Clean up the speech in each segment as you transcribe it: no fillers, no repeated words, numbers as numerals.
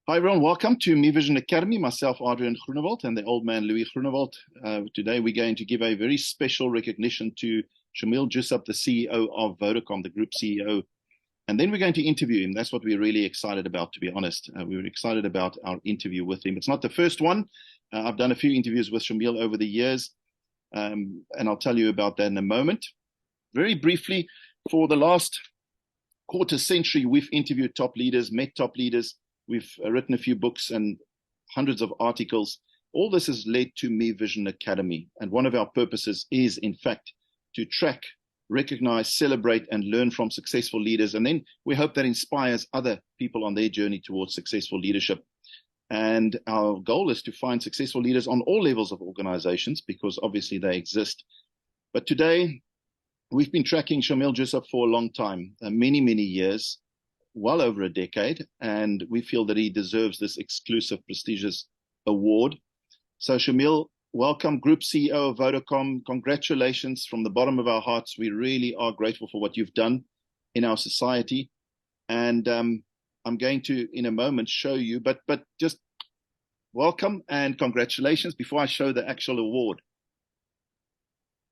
Hi everyone, welcome to Me Vision Academy. Myself, Adrian Groenewald, and the old man, Louis Groenewald. Today we're going to give a very special recognition to Shameel, Joosub, the CEO of Vodacom, the group CEO. And then we're going to interview him. That's what we're really excited about, to be honest. We were excited about our interview with him. It's not the first one. I've done a few interviews with Shameel over the years, and I'll tell you about that in a moment. Very briefly, for the last quarter century, we've interviewed top leaders, met top leaders. We've written a few books and hundreds of articles. All this has led to Me Vision Academy. And one of our purposes is, in fact, to track, recognize, celebrate, and learn from successful leaders. And then we hope that inspires other people on their journey towards successful leadership. And our goal is to find successful leaders on all levels of organizations, because obviously they exist. But today, we've been tracking Shameel Joosub for a long time, many, many years. Well over a decade, and we feel that he deserves this exclusive, prestigious award. So Shameel, welcome, Group CEO of Vodacom. Congratulations from the bottom of our hearts. We really are grateful for what you've done in our society. And I'm going to, in a moment, show you, but just welcome and congratulations before I show the actual award.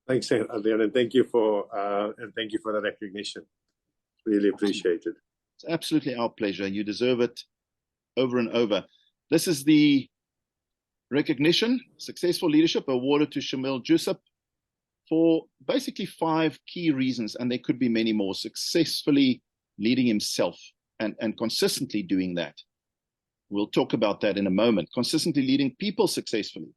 Thanks, Adrian, and thank you for the recognition. Really appreciate it. It's absolutely our pleasure. You deserve it over and over. This is the recognition, Successful Leadership, awarded to Shameel Joosub for basically 5 key reasons, and there could be many more. Successfully leading himself and consistently doing that. We'll talk about that in a moment. Consistently leading people successfully.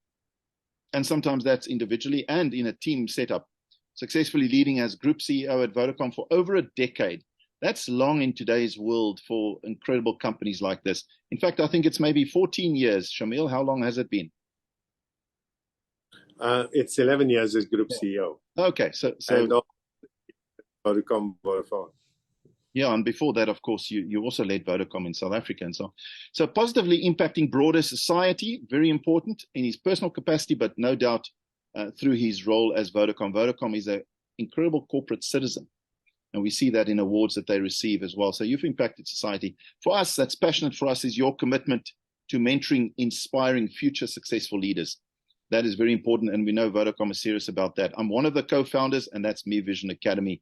And sometimes that's individually and in a team setup. Successfully leading as Group CEO at Vodacom for over a decade. That's long in today's world for incredible companies like this. In fact, I think it's maybe 14 years. Shameel, how long has it been? It's 11 years as Group CEO. Okay, so and Vodacom. Yeah, and before that, of course, you also led Vodacom in South Africa and so on. So positively impacting broader society, very important in his personal capacity, but no doubt through his role as Vodacom. Vodacom is an incredible corporate citizen. And we see that in awards that they receive as well. So you've impacted society. For us, that's passionate for us, is your commitment to mentoring, inspiring future successful leaders. That is very important, and we know Vodacom is serious about that. I'm one of the co-founders, and that's Me Vision Academy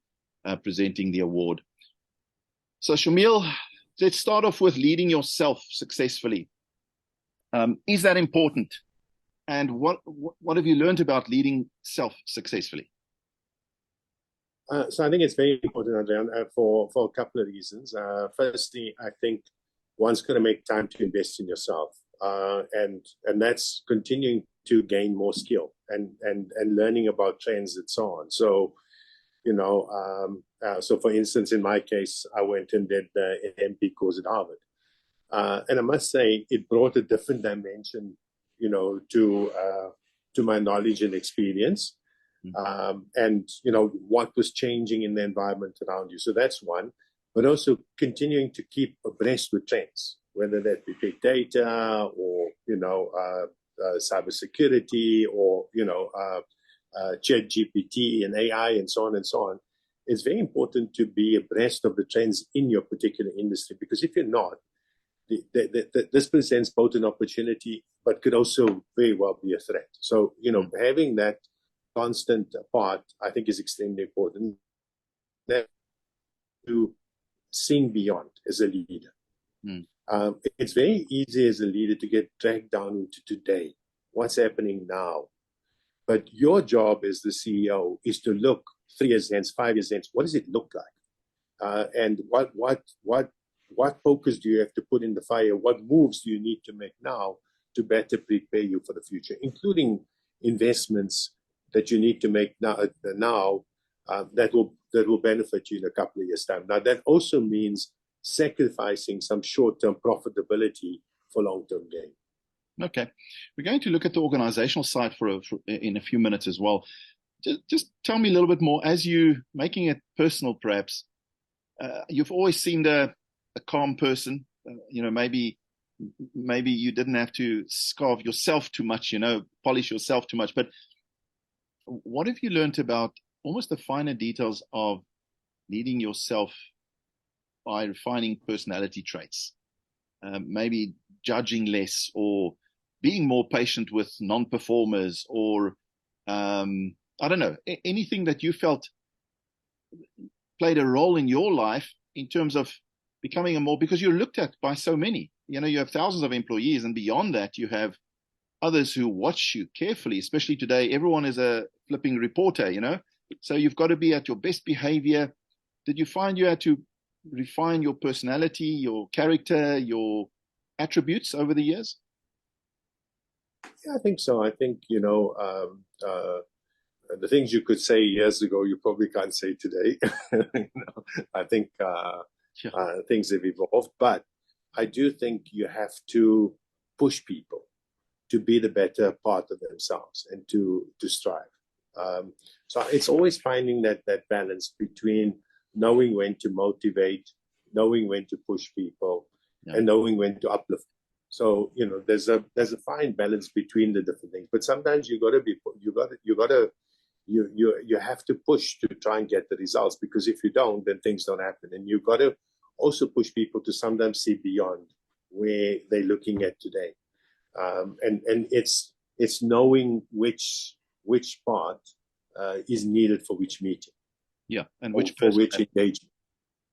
presenting the award. So Shameel, let's start off with leading yourself successfully. Is that important? And what have you learned about leading self successfully? So I think it's very important, Adrian, for a couple of reasons. Firstly, I think one's got to make time to invest in yourself, and that's continuing to gain more skill and learning about trends and so on. So, so for instance, in my case, I went and did an MP course at Harvard, and I must say it brought a different dimension, to my knowledge and experience. And what was changing in the environment around you. So that's one, but also continuing to keep abreast with trends, whether that be big data or cybersecurity or Chat GPT and AI and so on and so on. It's very important to be abreast of the trends in your particular industry, because if you're not, this presents both an opportunity, but could also very well be a threat. So having that constant part, I think, is extremely important. To think beyond as a leader. It's very easy as a leader to get dragged down into today, what's happening now. But your job as the CEO is to look 3 years hence, 5 years hence. What does it look like? And what focus do you have to put in the fire? What moves do you need to make now to better prepare you for the future, including investments that you need to make now that will benefit you in a couple of years' time. Now, that also means sacrificing some short-term profitability for long-term gain. Okay. We're going to look at the organizational side in a few minutes as well. Just tell me a little bit more, as you making it personal, perhaps. You've always seemed a calm person. Maybe you didn't have to scarve yourself too much, polish yourself too much, but what have you learned about almost the finer details of leading yourself by refining personality traits? Maybe judging less, or being more patient with non-performers, or I don't know, anything that you felt played a role in your life in terms of becoming a more, because you're looked at by so many, you have thousands of employees, and beyond that, you have others who watch you carefully, especially today. Everyone is a flipping reporter, so you've got to be at your best behavior. Did you find you had to refine your personality, your character, your attributes over the years? Yeah, I think so. I think, the things you could say years ago, you probably can't say today. I think things have evolved, but I do think you have to push people to be the better part of themselves and to strive. So it's always finding that balance between knowing when to motivate, knowing when to push people, and knowing when to uplift. So there's a fine balance between the different things. But sometimes you have to push to try and get the results, because if you don't, then things don't happen. And you've got to also push people to sometimes see beyond where they're looking at today. And it's knowing which part is needed for which meeting. Yeah, and which for which engagement.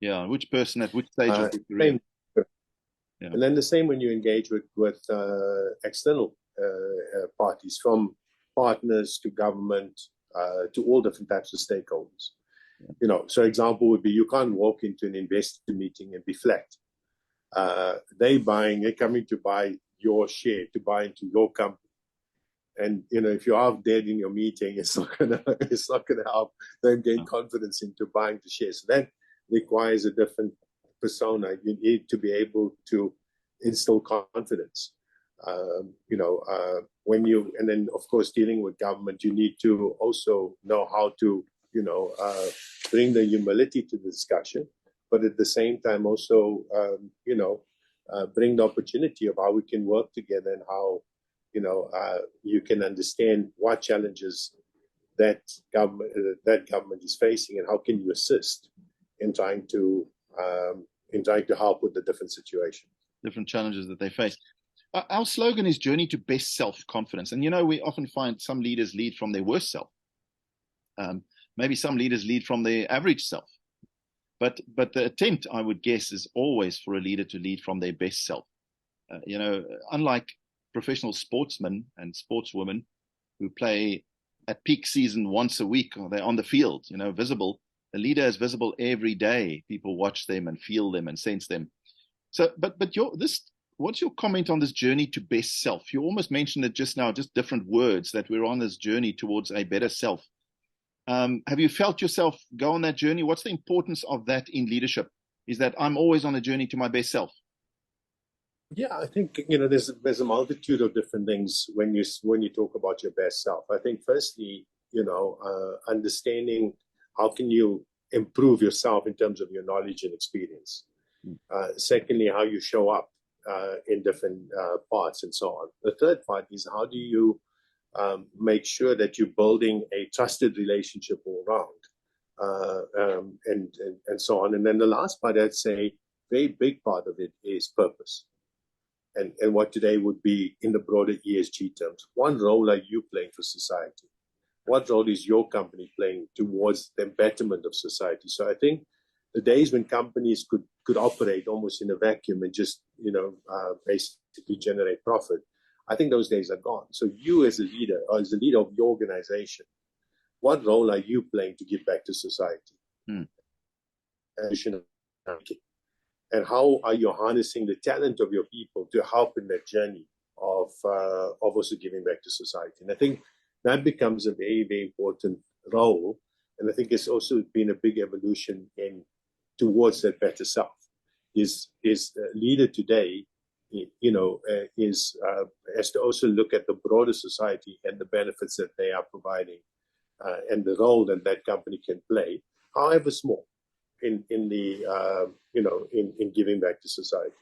Yeah, which person at which stage of the career. Yeah. And then the same when you engage with external parties, from partners to government to all different types of stakeholders. Yeah. So example would be, you can't walk into an investor meeting and be flat. They're coming to buy your share, to buy into your company. And if you're half dead in your meeting, it's not gonna help them gain confidence into buying the shares. So that requires a different persona. You need to be able to instill confidence. And then of course, dealing with government, you need to also know how to bring the humility to the discussion, but at the same time also bring the opportunity of how we can work together, and how you can understand what challenges that government is facing, and how can you assist in trying to help with the different situations, different challenges that they face. Our slogan is Journey to Best Self-Confidence. And, we often find some leaders lead from their worst self. Maybe some leaders lead from their average self. But the attempt, I would guess, is always for a leader to lead from their best self. Unlike professional sportsmen and sportswomen who play at peak season once a week, or they're on the field, visible. The leader is visible every day. People watch them and feel them and sense them. So, but what's your comment on this journey to best self? You almost mentioned it just now, just different words, that we're on this journey towards a better self. Have you felt yourself go on that journey? What's the importance of that in leadership? Is that I'm always on a journey to my best self? Yeah, I think there's a multitude of different things when you talk about your best self. I think firstly, understanding how can you improve yourself in terms of your knowledge and experience. Secondly, how you show up in different parts and so on. The third part is, how do you make sure that you're building a trusted relationship all around, and so on. And then the last part, I'd say, very big part of it is purpose. And what today would be, in the broader ESG terms, what role are you playing for society? What role is your company playing towards the betterment of society? So I think the days when companies could operate almost in a vacuum and just basically generate profit, I think those days are gone. So you as a leader, or as a leader of your organization, what role are you playing to give back to society? And how are you harnessing the talent of your people to help in that journey of also giving back to society? And I think that becomes a very, very important role. And I think it's also been a big evolution towards that better self. Is a leader today, has to also look at the broader society and the benefits that they are providing, and the role that company can play, however small, in giving back to society.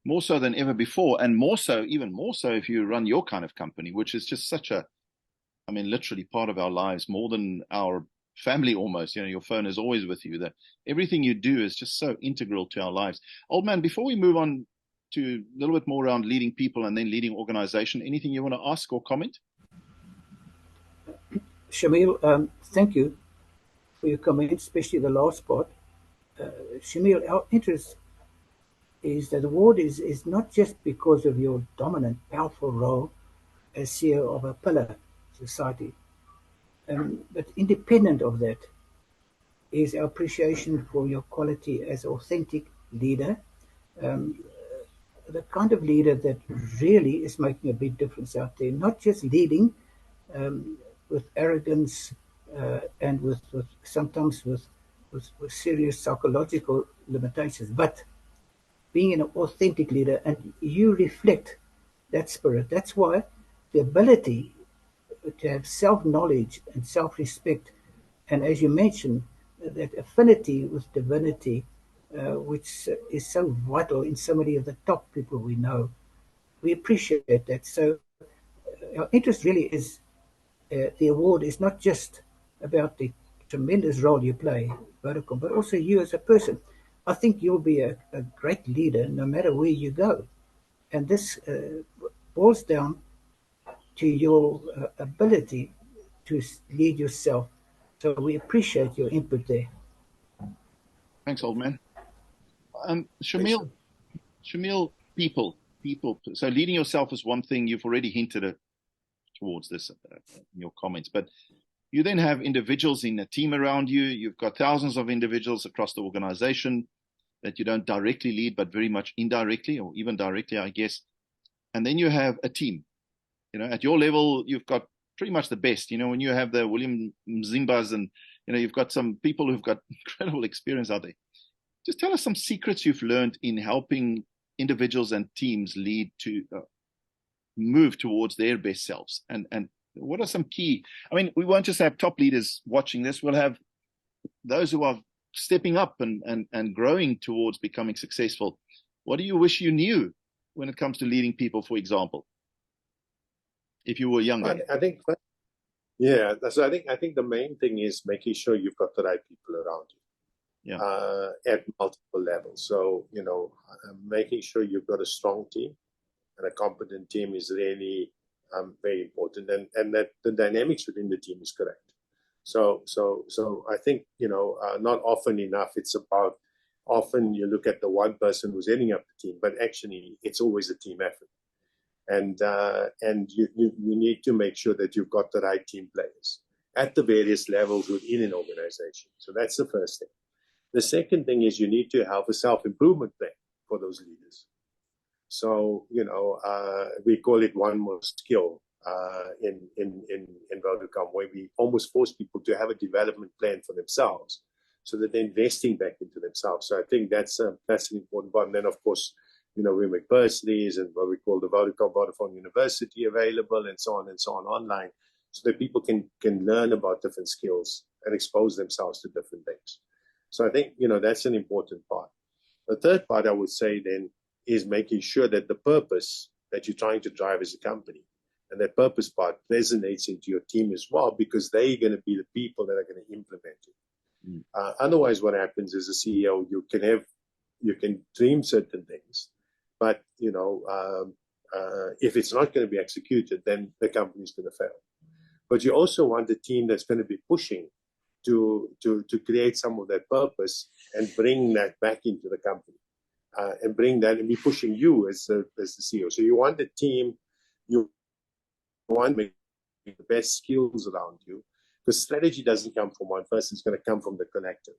More so than ever before, and even more so if you run your kind of company, which is just literally part of our lives, more than our family almost. Your phone is always with you. That everything you do is just so integral to our lives. Old man, before we move on to a little bit more around leading people and then leading organization. Anything you want to ask or comment? Shameel, thank you for your comment, especially the last part. Shameel, our interest is that the award is not just because of your dominant, powerful role as CEO of a pillar society, but independent of that is our appreciation for your quality as authentic leader, um, the kind of leader that really is making a big difference out there, not just leading um, with arrogance and with sometimes with serious psychological limitations, but being an authentic leader, and you reflect that spirit. That's why the ability to have self-knowledge and self-respect, and as you mentioned, that affinity with divinity, which is so vital in so many of the top people we know. We appreciate that. So our interest really is the award is not just about the tremendous role you play, Vodacom, but also you as a person. I think you'll be a great leader no matter where you go. And this boils down to your ability to lead yourself. So we appreciate your input there. Thanks, old man. Shameel, people. So leading yourself is one thing. You've already hinted at towards this in your comments, but you then have individuals in a team around you. You've got thousands of individuals across the organization that you don't directly lead, but very much indirectly or even directly, I guess. And then you have a team. At your level, you've got pretty much the best. When you have the William Mzimbas and, you've got some people who've got incredible experience out there. Just tell us some secrets you've learned in helping individuals and teams lead to move towards their best selves. And what are some key, we won't just have top leaders watching this. We'll have those who are stepping up and growing towards becoming successful. What do you wish you knew when it comes to leading people, for example, if you were younger? I think, yeah. So I think the main thing is making sure you've got the right people around you. Yeah. At multiple levels. So, making sure you've got a strong team and a competent team is really very important, and that the dynamics within the team is correct. So I think, not often enough, it's about, often you look at the one person who's heading up the team, but actually it's always a team effort. And you need to make sure that you've got the right team players at the various levels within an organization. So that's the first thing. The second thing is you need to have a self-improvement plan for those leaders. So, we call it one more skill in Vodacom, where we almost force people to have a development plan for themselves so that they're investing back into themselves. So I think that's an important part. And then, of course, we make bursaries and what we call the Vodafone University available and so on online, so that people can learn about different skills and expose themselves to different things. So I think, that's an important part. The third part, I would say then, is making sure that the purpose that you're trying to drive as a company, and that purpose part resonates into your team as well, because they're going to be the people that are going to implement it. Otherwise, what happens as a CEO, you can dream certain things, but if it's not going to be executed, then the company is going to fail. But you also want a team that's going to be pushing to create some of that purpose and bring that back into the company, and bring that and be pushing you as the CEO. So you want a team, you want to make the best skills around you, because strategy doesn't come from one person; it's going to come from the collective.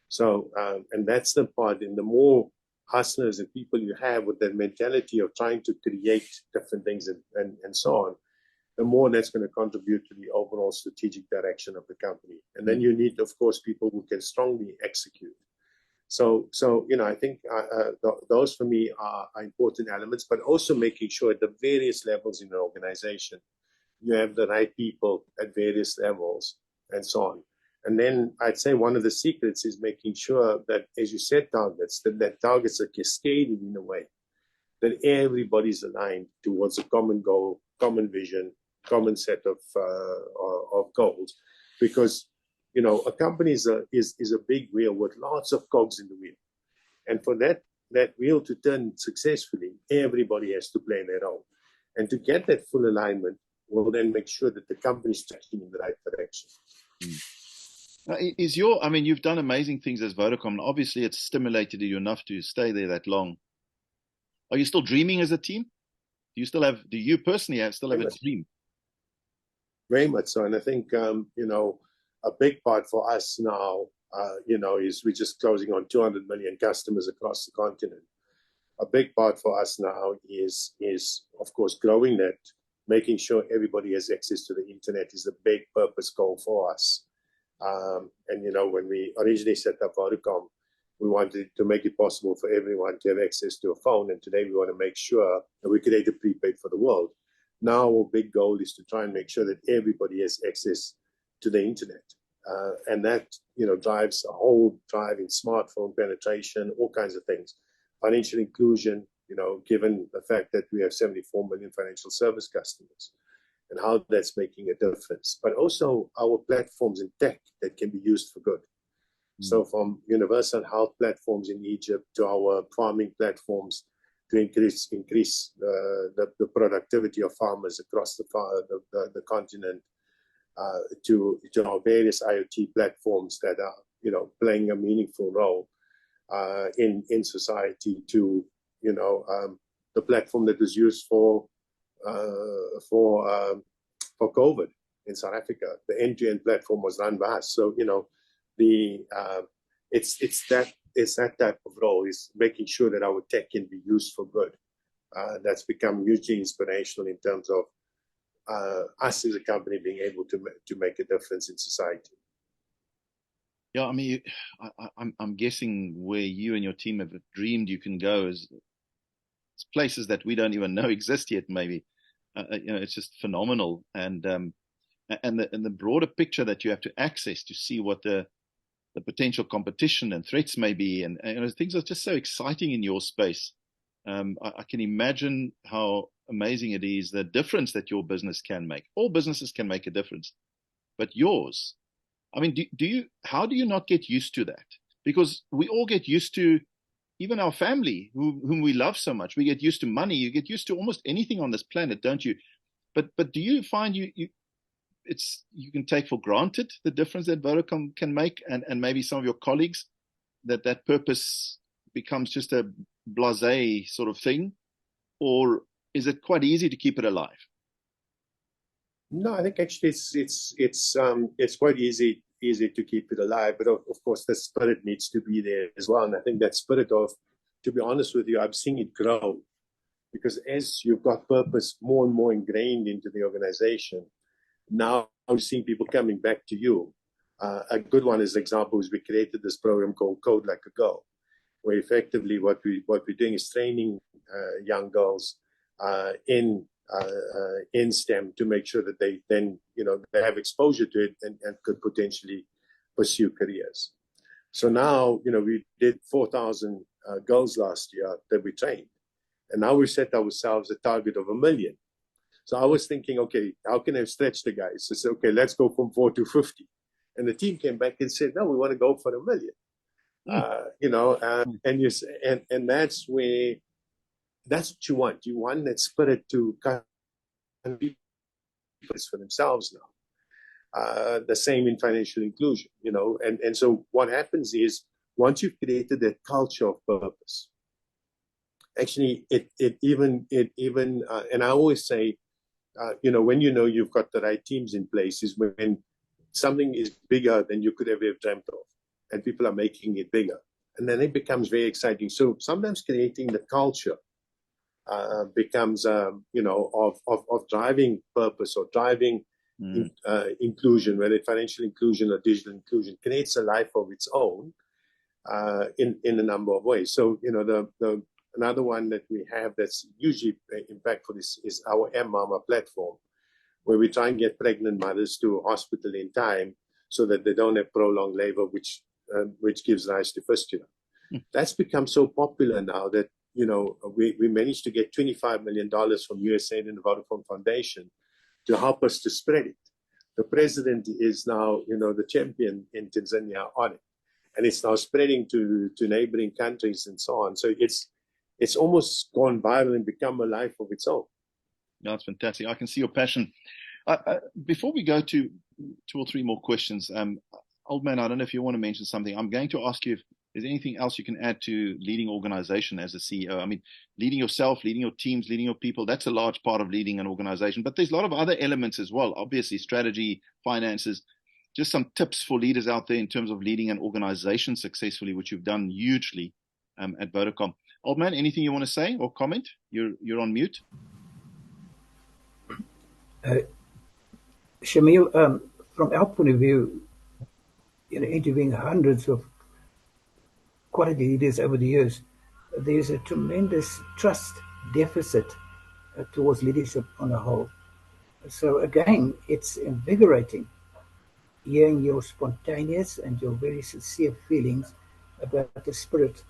So, and that's the part. And the more hustlers and people you have with that mentality of trying to create different things and so on, the more that's going to contribute to the overall strategic direction of the company. And then you need, of course, people who can strongly execute. So I think those for me are important elements, but also making sure at the various levels in the organization, you have the right people at various levels and so on. And then I'd say one of the secrets is making sure that as you set targets, that targets are cascaded in a way that everybody's aligned towards a common goal, common vision, common set of goals. Because, a company is a big wheel with lots of cogs in the wheel. And for that wheel to turn successfully, everybody has to play their role. And to get that full alignment, we'll then make sure that the company is tracking in the right direction. I mean, you've done amazing things as Vodacom, and obviously it's stimulated you enough to stay there that long. Are you still dreaming as a team? Do you personally still have a dream? Very much so. And I think, a big part for us now, is we're just closing on 200 million customers across the continent. A big part for us now is of course, growing that, making sure everybody has access to the internet is a big purpose goal for us. When we originally set up Vodacom, we wanted to make it possible for everyone to have access to a phone. And today we want to make sure that we create a prepaid for the world. Now our big goal is to try and make sure that everybody has access to the internet. And that, drives a whole drive in smartphone penetration, all kinds of things. Financial inclusion, given the fact that we have 74 million financial service customers and how that's making a difference. But also our platforms in tech that can be used for good. So from universal health platforms in Egypt to our farming platforms to increase the productivity of farmers across the continent, to our various IoT platforms that are playing a meaningful role in society, to the platform that was used for COVID in South Africa. The end-to-end platform was run by us. So it's that type of role, is making sure that our tech can be used for good. That's become hugely inspirational in terms of us as a company being able to make a difference in society. Yeah, I mean, I'm guessing where you and your team have dreamed you can go is places that we don't even know exist yet. Maybe, it's just phenomenal, and the broader picture that you have to access to see what the potential competition and threats may be, and things are just so exciting in your space. I can imagine how amazing it is, the difference that your business can make. All businesses can make a difference, but yours. I mean, how do you not get used to that? Because we all get used to, even our family, whom we love so much, we get used to money. You get used to almost anything on this planet, don't you? But do you find you can take for granted the difference that Vodacom can make, and maybe some of your colleagues, that purpose becomes just a blasé sort of thing, or is it quite easy to keep it alive? No, I think actually it's quite easy to keep it alive, but of course the spirit needs to be there as well. And I think that spirit to be honest with you, I'm seeing it grow, because as you've got purpose more and more ingrained into the organization, now I'm seeing people coming back to you. A good one as an example is we created this program called Code Like a Girl, where effectively what we're doing is training young girls in STEM to make sure that they then they have exposure to it and could potentially pursue careers. So now we did 4,000 girls last year that we trained, and now we set ourselves a target of 1 million. So I was thinking, okay, how can I stretch the guys? So I said, okay, let's go from 4 to 50. And the team came back and said, no, we want to go for 1 million. And that's what you want. You want that spirit to kind of be for themselves now. The same in financial inclusion, and so what happens is, once you've created that culture of purpose, actually it even and I always say, when you've got the right teams in place is when something is bigger than you could ever have dreamt of, and people are making it bigger, and then it becomes very exciting. So sometimes creating the culture becomes of driving purpose or driving inclusion, whether it's financial inclusion or digital inclusion, creates a life of its own in a number of ways. So another one that we have that's hugely impactful is our M-Mama platform, where we try and get pregnant mothers to a hospital in time so that they don't have prolonged labor, which gives rise to fistula. That's become so popular now that we managed to get $25 million from USAID and the Vodafone Foundation to help us to spread it. The president is now the champion in Tanzania on it, and it's now spreading to neighboring countries and so on. So it's almost gone viral and become a life of its own. That's fantastic. I can see your passion. Before we go to 2 or 3 more questions, old man, I don't know if you want to mention something. I'm going to ask you if there's anything else you can add to leading organization as a CEO. I mean, leading yourself, leading your teams, leading your people, that's a large part of leading an organization. But there's a lot of other elements as well. Obviously, strategy, finances, just some tips for leaders out there in terms of leading an organization successfully, which you've done hugely at Vodacom. Old man, anything you want to say or comment? You're on mute. Shameel, from our point of view, interviewing hundreds of quality leaders over the years, there's a tremendous trust deficit towards leadership on a whole. So again, it's invigorating hearing your spontaneous and your very sincere feelings about the spirit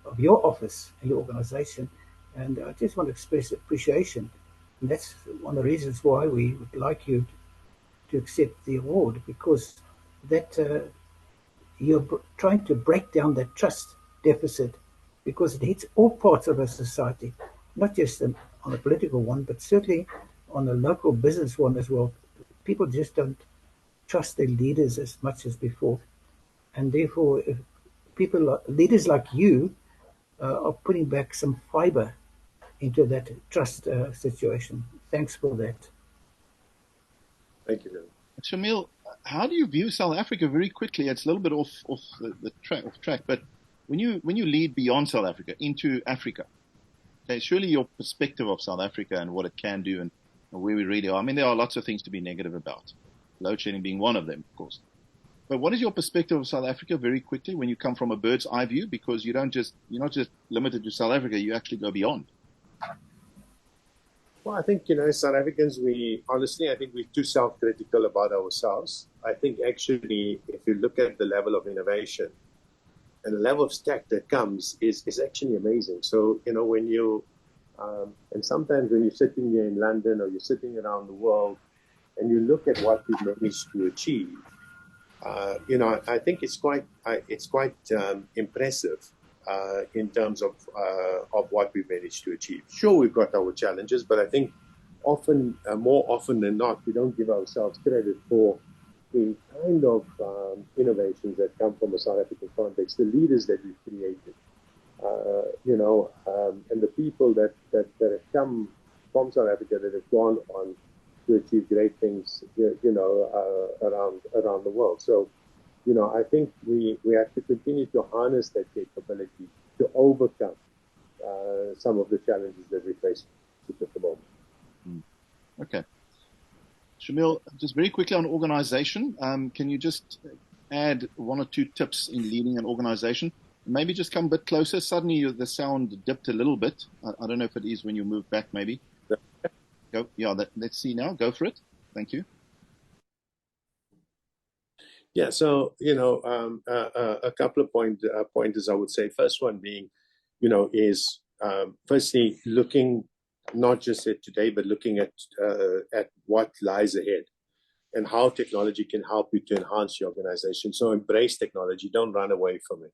of your office and your organization. And I just want to express appreciation. And that's one of the reasons why we would like you to accept the award, because that you're trying to break down that trust deficit, because it hits all parts of our society, not just on a political one, but certainly on a local business one as well. People just don't trust their leaders as much as before, and therefore, if leaders like you, are putting back some fiber into that trust situation. Thanks for that. Thank you, Bill. Shameel, how do you view South Africa? Very quickly, it's a little bit off the track, but when you lead beyond South Africa into Africa, okay, surely your perspective of South Africa and what it can do and where we really are. I mean, there are lots of things to be negative about, load shedding being one of them, of course. But what is your perspective of South Africa very quickly when you come from a bird's eye view? Because you're not just limited to South Africa, you actually go beyond. Well, I think, South Africans, I think we're too self-critical about ourselves. I think actually, if you look at the level of innovation and the level of stack that comes is actually amazing. So, when you, and sometimes when you're sitting here in London or you're sitting around the world and you look at what we've managed to achieve, I think it's quite impressive in terms of what we've managed to achieve. Sure, we've got our challenges, but I think more often than not, we don't give ourselves credit for the kind of innovations that come from a South African context, the leaders that we've created, and the people that have come from South Africa that have gone on to achieve great things, around the world. So, I think we have to continue to harness that capability to overcome some of the challenges that we face at the moment. Okay. Shameel, just very quickly on organization, can you just add 1 or 2 tips in leading an organization? Maybe just come a bit closer. Suddenly the sound dipped a little bit. I don't know if it is when you move back, maybe. Go. Yeah, let's see now. Go for it. Thank you. Yeah, so, a couple of pointers I would say. First one being, is firstly looking not just at today, but looking at what lies ahead and how technology can help you to enhance your organization. So embrace technology, don't run away from it.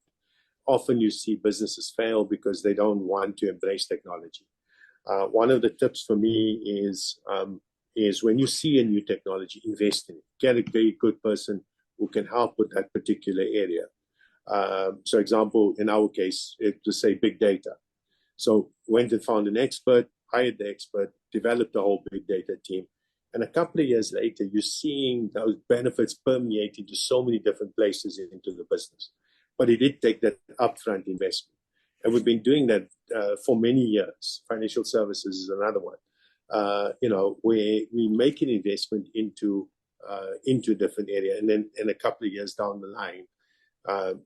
Often you see businesses fail because they don't want to embrace technology. One of the tips for me is when you see a new technology, invest in it. Get a very good person who can help with that particular area. So example, in our case, to say big data. So went and found an expert, hired the expert, developed a whole big data team. And a couple of years later, you're seeing those benefits permeate into so many different places into the business. But it did take that upfront investment. And we've been doing that for many years. Financial services is another one. Where we make an investment into a different area, and then in a couple of years down the line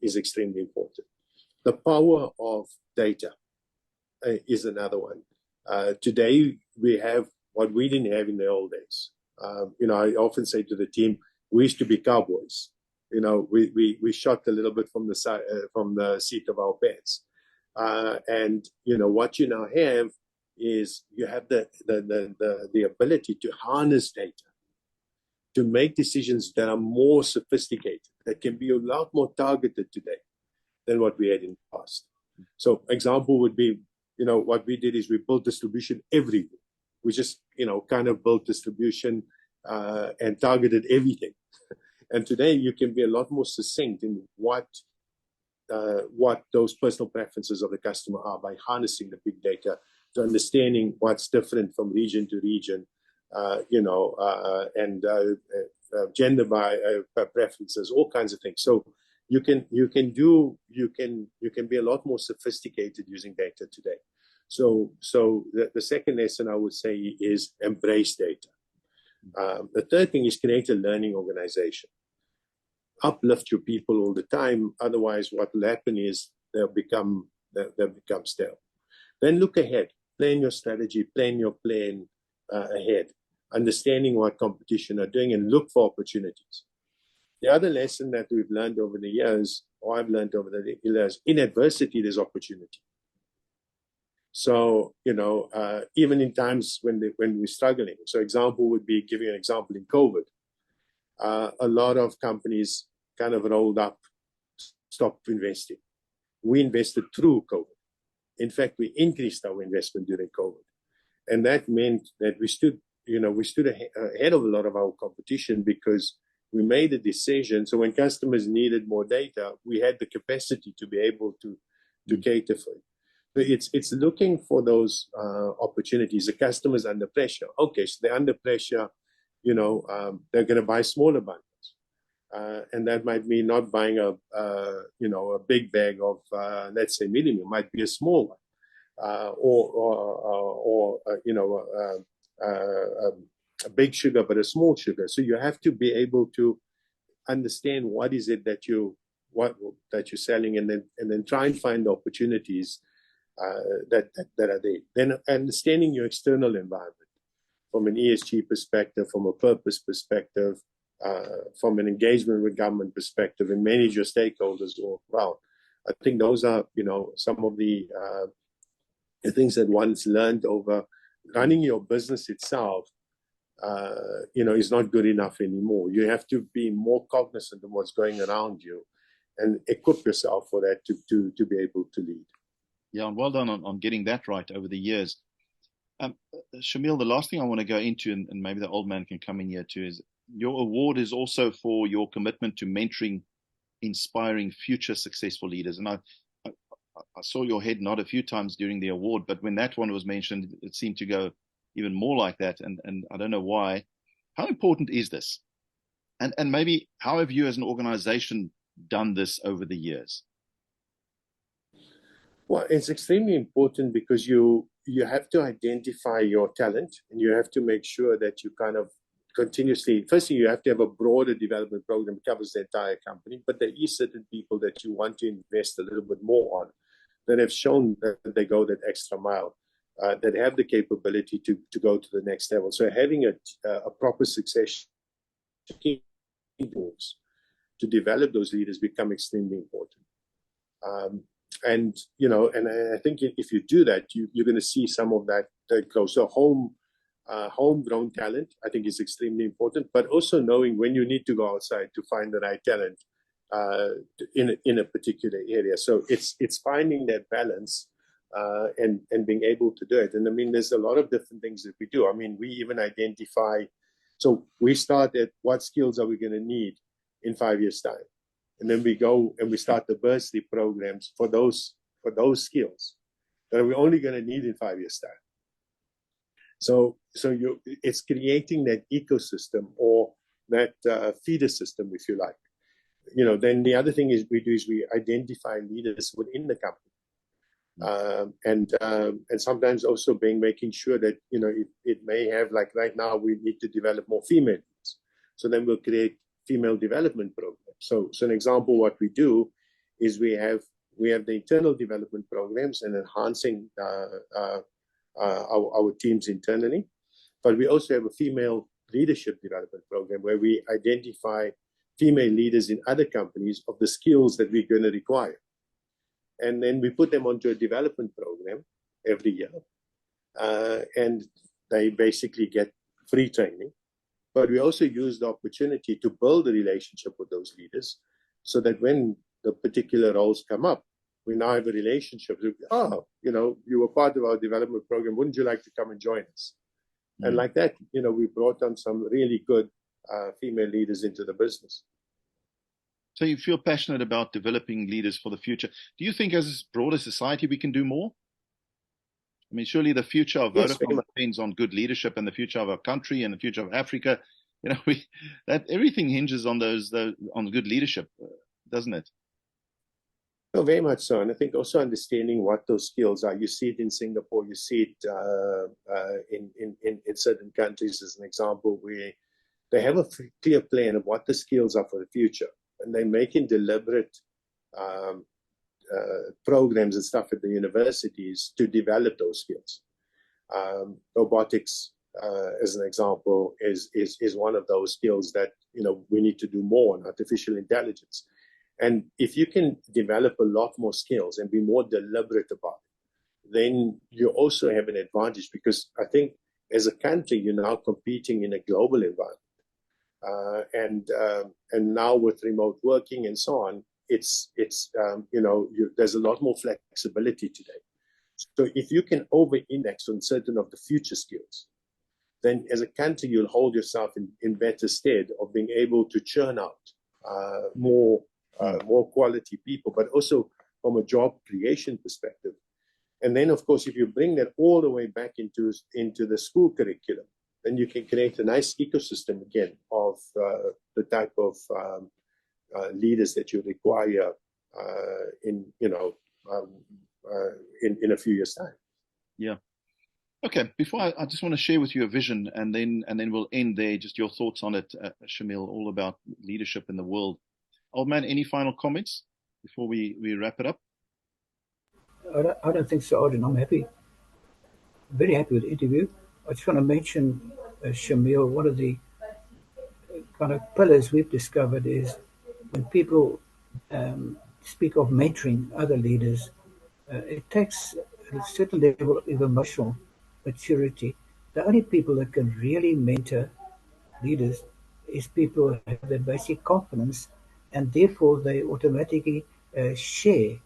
is extremely important. The power of data is another one. Today we have what we didn't have in the old days. I often say to the team, we used to be cowboys. We shot a little bit from the seat of our pants. And what you now have is you have the ability to harness data, to make decisions that are more sophisticated, that can be a lot more targeted today than what we had in the past. So example would be what we did is we built distribution everywhere. We just, kind of built distribution and targeted everything. And today you can be a lot more succinct in what those personal preferences of the customer are by harnessing the big data to understanding what's different from region to region, and gender by preferences, all kinds of things. So you can be a lot more sophisticated using data today. So the second lesson I would say is embrace data. The third thing is create a learning organization. Uplift your people all the time. Otherwise, what will happen is they'll become stale. Then look ahead. Plan your strategy. Plan your plan ahead. Understanding what competition are doing and look for opportunities. The other lesson that we've learned over the years, or I've learned over the years, in adversity, there's opportunity. So, even in times when we're struggling. So example would be, giving an example in COVID. A lot of companies kind of rolled up, stopped investing. We invested through COVID. In fact, we increased our investment during COVID. And that meant that we stood ahead of a lot of our competition because we made a decision. So when customers needed more data, we had the capacity to be able to cater for it. So it's looking for those opportunities. The customer's under pressure. Okay, so they're under pressure. They're going to buy smaller bundles. And that might mean not buying a big bag of, let's say, medium. It might be a small one. A big sugar, but a small sugar. So you have to be able to understand what is it that you're selling, and then try and find the opportunities that are there. Then understanding your external environment from an ESG perspective, from a purpose perspective, from an engagement with government perspective, and manage your stakeholders well. I think those are some of the things that one's learned over running your business itself. Is not good enough anymore. You have to be more cognizant of what's going around you and equip yourself for that to be able to lead. Yeah, and well done on getting that right over the years. Shameel, the last thing I want to go into, and maybe the old man can come in here too, is your award is also for your commitment to mentoring, inspiring future successful leaders. And I saw your head nod a few times during the award, but when that one was mentioned, it seemed to go even more like that. And I don't know why. How important is this? And maybe how have you as an organization done this over the years? Well, it's extremely important because you have to identify your talent, and you have to make sure that you kind of continuously, firstly, you have to have a broader development program that covers the entire company, but there is certain people that you want to invest a little bit more on that have shown that they go that extra mile, that have the capability to go to the next level. So having a proper succession to develop those leaders become extremely important. And I think if you do that, you're going to see some of that go. So homegrown talent, I think, is extremely important, but also knowing when you need to go outside to find the right talent in a particular area. So it's finding that balance and being able to do it. And I mean, there's a lot of different things that we do. I mean, we even identify. So we start at what skills are we going to need in 5 years' time. And then we go and we start the bursary programs for those skills that we're only going to need in 5 years' time. So it's creating that ecosystem or that feeder system, if you like. Then the other thing we identify leaders within the company, and sometimes also making sure that it may have, like right now we need to develop more female leaders. So then we'll create female development programs. So an example, what we do is we have the internal development programs and enhancing our teams internally, but we also have a female leadership development program where we identify female leaders in other companies of the skills that we're going to require. And then we put them onto a development program every year, and they basically get free training. But we also use the opportunity to build a relationship with those leaders so that when the particular roles come up, we now have a relationship. Oh, you were part of our development program. Wouldn't you like to come and join us? And like that, we brought on some really good female leaders into the business. So you feel passionate about developing leaders for the future. Do you think as a broader society we can do more? I mean, surely the future of Vodacom depends on good leadership, and the future of our country and the future of Africa. That everything hinges on on good leadership, doesn't it? No, very much so. And I think also understanding what those skills are. You see it in Singapore, you see it in certain countries as an example, where they have a clear plan of what the skills are for the future. And they're making deliberate programs and stuff at the universities to develop those skills. Robotics, as an example, is one of those skills that we need to do more on. Artificial intelligence. And if you can develop a lot more skills and be more deliberate about it, then you also have an advantage, because I think as a country, you're now competing in a global environment. And now with remote working and so on, there's a lot more flexibility today. So if you can over-index on certain of the future skills, then as a country, you'll hold yourself in better stead of being able to churn out more quality people, but also from a job creation perspective. And then, of course, if you bring that all the way back into the school curriculum, then you can create a nice ecosystem again of the type of leaders that you require in a few years' time. Yeah. Okay. Before I just want to share with you a vision, and then we'll end there. Just your thoughts on it, Shameel, all about leadership in the world. Old man, any final comments before we wrap it up? I don't think so, Auden. I'm happy, very happy with the interview. I just want to mention, Shameel, one of the kind of pillars we've discovered is when people speak of mentoring other leaders, it takes a certain level of emotional maturity. The only people that can really mentor leaders is people who have the basic confidence, and therefore they automatically share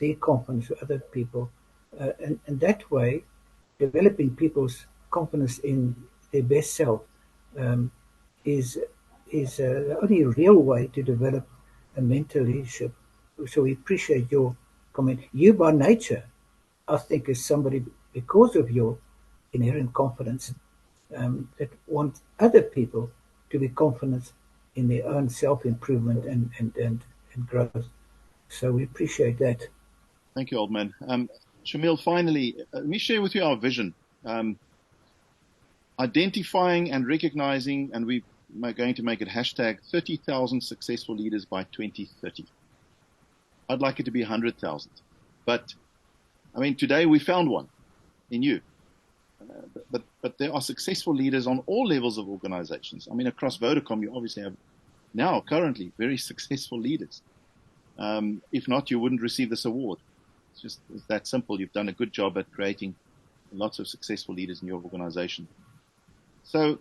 their confidence with other people. And that way, developing people's confidence in their best self um, is the only real way to develop a mental leadership. So we appreciate your comment. You by nature, I think, is somebody, because of your inherent confidence, that wants other people to be confident in their own self-improvement and growth. So we appreciate that. Thank you, old man. Shameel, finally, let me share with you our vision. Identifying and recognizing, and we're going to make it hashtag 30,000 successful leaders by 2030. I'd like it to be 100,000. But, I mean, today we found one in you. But there are successful leaders on all levels of organizations. I mean, across Vodacom, you obviously have now, currently, very successful leaders. If not, you wouldn't receive this award. It's that simple. You've done a good job at creating lots of successful leaders in your organization. So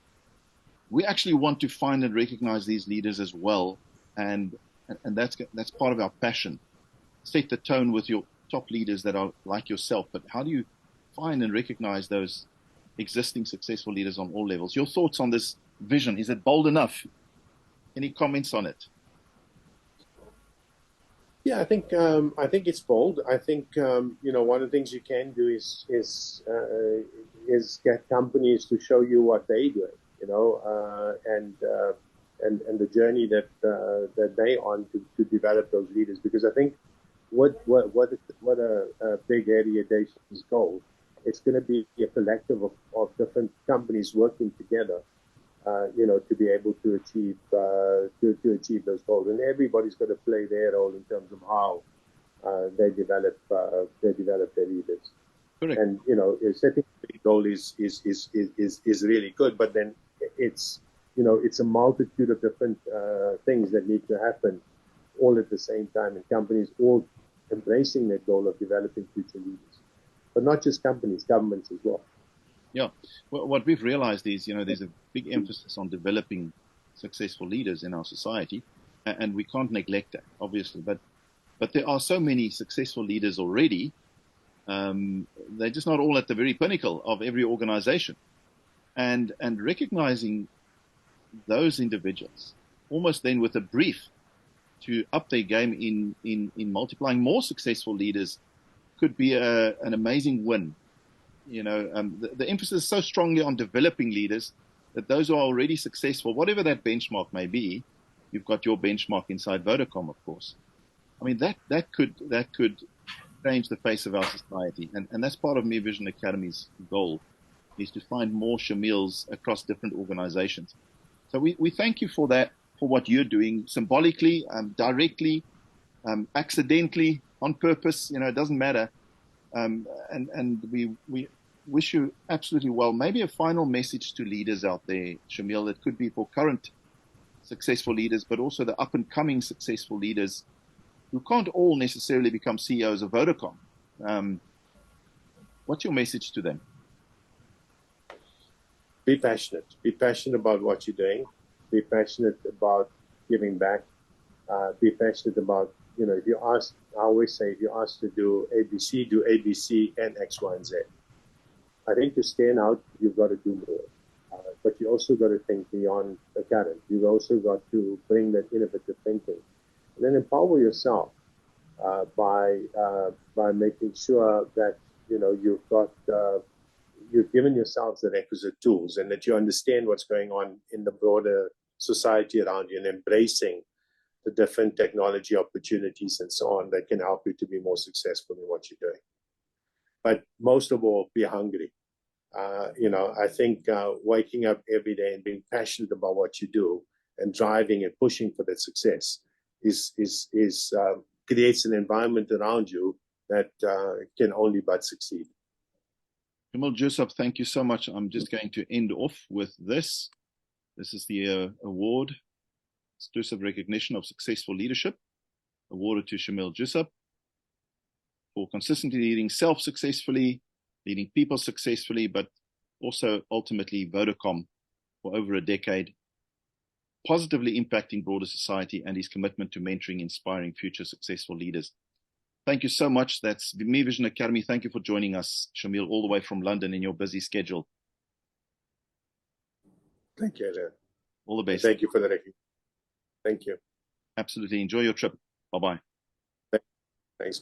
we actually want to find and recognize these leaders as well. And that's part of our passion. Set the tone with your top leaders that are like yourself. But how do you find and recognize those existing successful leaders on all levels? Your thoughts on this vision? Is it bold enough? Any comments on it? Yeah, I think it's bold. I think one of the things you can do is get companies to show you what they do, and the journey that they on to develop those leaders. Because I think what a big area Dacia's goal. It's going to be a collective of different companies working together, to be able to achieve those goals. And everybody's got to play their role in terms of how they develop their leaders. Correct. And setting a goal is really good, but then it's a multitude of different things that need to happen all at the same time, and companies all embracing that goal of developing future leaders. But not just companies, governments as well. Yeah. Well, what we've realized is, there's a big emphasis on developing successful leaders in our society, and we can't neglect that, obviously. But But there are so many successful leaders already. They're just not all at the very pinnacle of every organization. And recognizing those individuals, almost then with a brief to up their game in multiplying more successful leaders, could be an amazing win. The emphasis is so strongly on developing leaders that those who are already successful, whatever that benchmark may be, you've got your benchmark inside Vodacom, of course. I mean, that could change the face of our society. And that's part of Me Vision Academy's goal, is to find more Shameels across different organizations. So we thank you for that, for what you're doing symbolically, directly, accidentally, on purpose. It doesn't matter. And we wish you absolutely well. Maybe a final message to leaders out there, Shameel, that could be for current successful leaders, but also the up and coming successful leaders who can't all necessarily become CEOs of Vodacom. What's your message to them? Be passionate. Be passionate about what you're doing. Be passionate about giving back. Be passionate about, if you ask, I always say, if you're asked to do ABC, do ABC and X, Y, and Z. I think to stand out, you've got to do more. But you also got to think beyond the current. You've also got to bring that innovative thinking. And then empower yourself by making sure that, you've given yourselves the requisite tools and that you understand what's going on in the broader society around you and embracing the different technology opportunities and so on that can help you to be more successful in what you're doing. But most of all, be hungry. I think waking up every day and being passionate about what you do and driving and pushing for that success creates an environment around you that can only but succeed. Shameel Joosub, thank you so much. I'm just going to end off with this. This is the award, exclusive recognition of successful leadership, awarded to Shameel Joosub for consistently leading self successfully, leading people successfully, but also ultimately Vodacom for over a decade, positively impacting broader society, and his commitment to mentoring, inspiring future successful leaders. Thank you so much. That's the Me Vision Academy. Thank you for joining us, Shameel, all the way from London in your busy schedule. Thank you, Ed. All the best. Thank you for the recognition. Thank you. Absolutely. Enjoy your trip. Bye-bye. Thanks.